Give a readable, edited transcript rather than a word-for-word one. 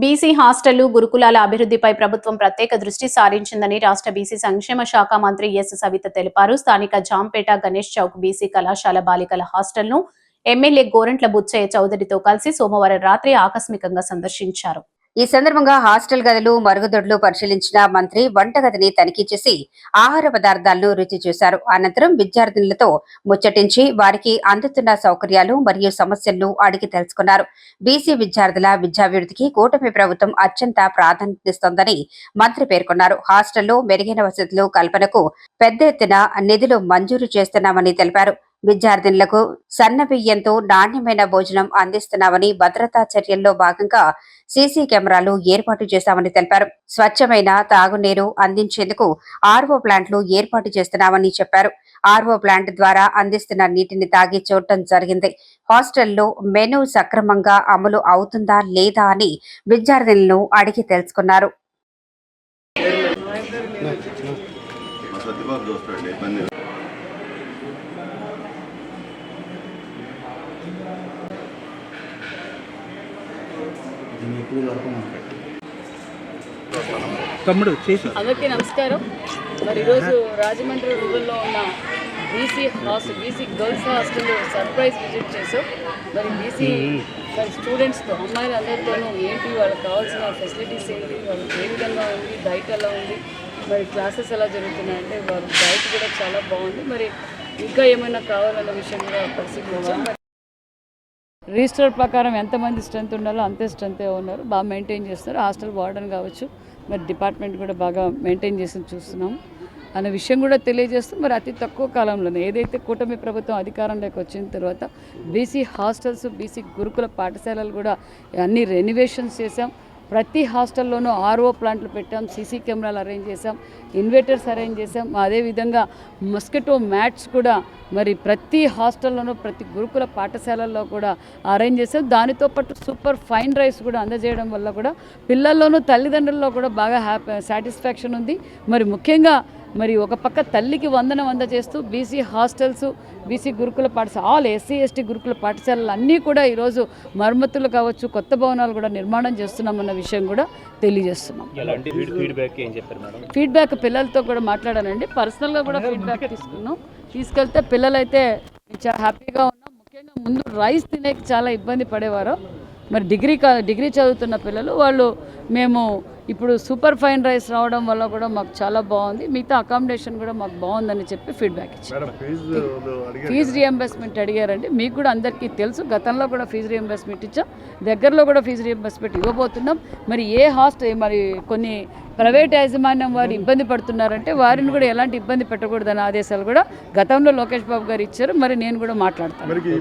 BC హాస్టళ్లు, గురుకులాల అభివృద్ధిపై ప్రభుత్వం ప్రత్యేక దృష్టి సారించిందని రాష్ట్ర బీసీ సంక్షేమ శాఖ మంత్రి ఎస్ సవిత తెలిపారు. స్థానిక జాంపేట గణేష్ చౌక్ బీసీ కళాశాల బాలికల హాస్టల్ను ఎమ్మెల్యే గోరంట్ల బుచ్చయ్య చౌదరితో కలిసి సోమవారం రాత్రి ఆకస్మికంగా సందర్శించారు. ఈ సందర్భంగా హాస్టల్ గదులు, మరుగుదొడ్లు పరిశీలించిన మంత్రి వంటగదిని తనిఖీ చేసి ఆహార పదార్థాలను రుచి చూశారు. అనంతరం విద్యార్థినులతో ముచ్చటించి వారికి అందుతున్న సౌకర్యాలు మరియు సమస్యలను అడిగి తెలుసుకున్నారు. బీసీ విద్యార్థుల విద్యాభివృద్ధికి కూటమి ప్రభుత్వం అత్యంత ప్రాధాన్యతనిస్తోందని మంత్రి పేర్కొన్నారు. హాస్టల్లో మెరుగైన వసతులు కల్పనకు పెద్ద ఎత్తున నిధులు మంజూరు చేస్తున్నామని తెలిపారు. విద్యార్థినులకు సన్నబియ్యంతో నాణ్యమైన భోజనం అందిస్తున్నామని, భద్రతా చర్యల్లో భాగంగా సీసీ కెమెరాలు ఏర్పాటు చేశామని తెలిపారు. స్వచ్ఛమైన తాగునీరు అందించేందుకు ఆర్ఓ ప్లాంట్లు ఏర్పాటు చేస్తున్నామని చెప్పారు. ఆర్ఓ ప్లాంట్ ద్వారా అందిస్తున్న నీటిని తాగి చూడటం జరిగింది. హాస్టల్లో మెనూ సక్రమంగా అమలు అవుతుందా లేదా అని విద్యార్థులను అడిగి తెలుసుకున్నారు. అందరికీ నమస్కారం. మరి ఈరోజు రాజమండ్రి రూరల్లో ఉన్న BC girls hostel surprise visit చేసాం. మరి బీసీ స్టూడెంట్స్తో, అమ్మాయిలందరితోనూ ఏంటి, వాళ్ళకి కావాల్సిన ఫెసిలిటీస్ ఏంటి, వాళ్ళకి ఏ విధంగా ఉంది, డైట్ ఎలా ఉంది, మరి క్లాసెస్ ఎలా జరుగుతున్నాయంటే వాళ్ళ డైట్ కూడా చాలా బాగుంది. మరి ఇంకా ఏమైనా కావాలన్న విషయం కూడా పరిశీలించాం. రిజిస్టర్ ప్రకారం ఎంతమంది స్ట్రెంత్ ఉండాలో అంతే స్ట్రెంతే ఉన్నారు, బాగా మెయింటైన్ చేస్తున్నారు. హాస్టల్ వార్డెన్ కావచ్చు, మరి డిపార్ట్మెంట్ కూడా బాగా మెయింటైన్ చేసి చూస్తున్నాము అనే విషయం కూడా తెలియజేస్తూ, మరి అతి తక్కువ కాలంలోనే ఏదైతే కూటమి ప్రభుత్వం అధికారంలోకి వచ్చిన తర్వాత బీసీ హాస్టల్స్, బీసీ గురుకుల పాఠశాలలు కూడా అన్ని రెనోవేషన్స్ చేశాం. ప్రతి హాస్టల్లోనూ ఆర్ఓ ప్లాంట్లు పెట్టాం, సీసీ కెమెరాలు అరేంజ్ చేసాం, ఇన్వర్టర్స్ అరేంజ్ చేసాం. అదేవిధంగా మస్కిటో మ్యాట్స్ కూడా మరి ప్రతి హాస్టల్లోనూ, ప్రతి గురుకుల పాఠశాలల్లో కూడా అరేంజ్ చేసాం. దానితో పాటు సూపర్ ఫైన్ రైస్ కూడా అందజేయడం వల్ల కూడా పిల్లల్లోనూ తల్లిదండ్రుల్లో కూడా బాగా సాటిస్ఫాక్షన్ ఉంది. మరి ముఖ్యంగా మరి ఒక పక్క తల్లికి వందనం అందజేస్తూ బీసీ హాస్టల్స్, బీసీ గురుకుల పాఠశాల, ఆల్ ఎస్సీ ఎస్టీ గురుకుల పాఠశాలలు అన్నీ కూడా ఈరోజు మరమ్మతులు కావచ్చు, కొత్త భవనాలు కూడా నిర్మాణం చేస్తున్నామన్న విషయం కూడా తెలియజేస్తున్నాం. ఫీడ్బ్యాక్ పిల్లలతో కూడా మాట్లాడానండి, పర్సనల్గా కూడా ఫీడ్బ్యాక్ తీసుకెళ్తే పిల్లలైతే చాలా హ్యాపీగా ఉన్నాం. ముఖ్యంగా ముందు రైస్ తినేకి చాలా ఇబ్బంది పడేవారు. మరి డిగ్రీ చదువుతున్న పిల్లలు వాళ్ళు మేము ఇప్పుడు సూపర్ ఫైన్ రైస్ రావడం వల్ల కూడా మాకు చాలా బాగుంది, మిగతా అకామిడేషన్ కూడా మాకు బాగుందని చెప్పి ఫీడ్బ్యాక్ ఇచ్చారు. ఫీజు రియంబర్స్మెంట్ అడిగారండి, మీకు కూడా అందరికీ తెలుసు, గతంలో కూడా ఫీజు రియంబర్స్మెంట్ ఇచ్చాం, దగ్గరలో కూడా ఫీజు రియంబర్స్మెంట్ ఇవ్వబోతున్నాం. మరి ఏ హాస్టల్, మరి కొన్ని ప్రైవేట్ యాజమాన్యం వారు ఇబ్బంది పడుతున్నారంటే వారిని కూడా ఎలాంటి ఇబ్బంది పెట్టకూడదన్న ఆదేశాలు కూడా గతంలో లోకేష్ బాబు గారు ఇచ్చారు. మరి నేను కూడా మాట్లాడతాను.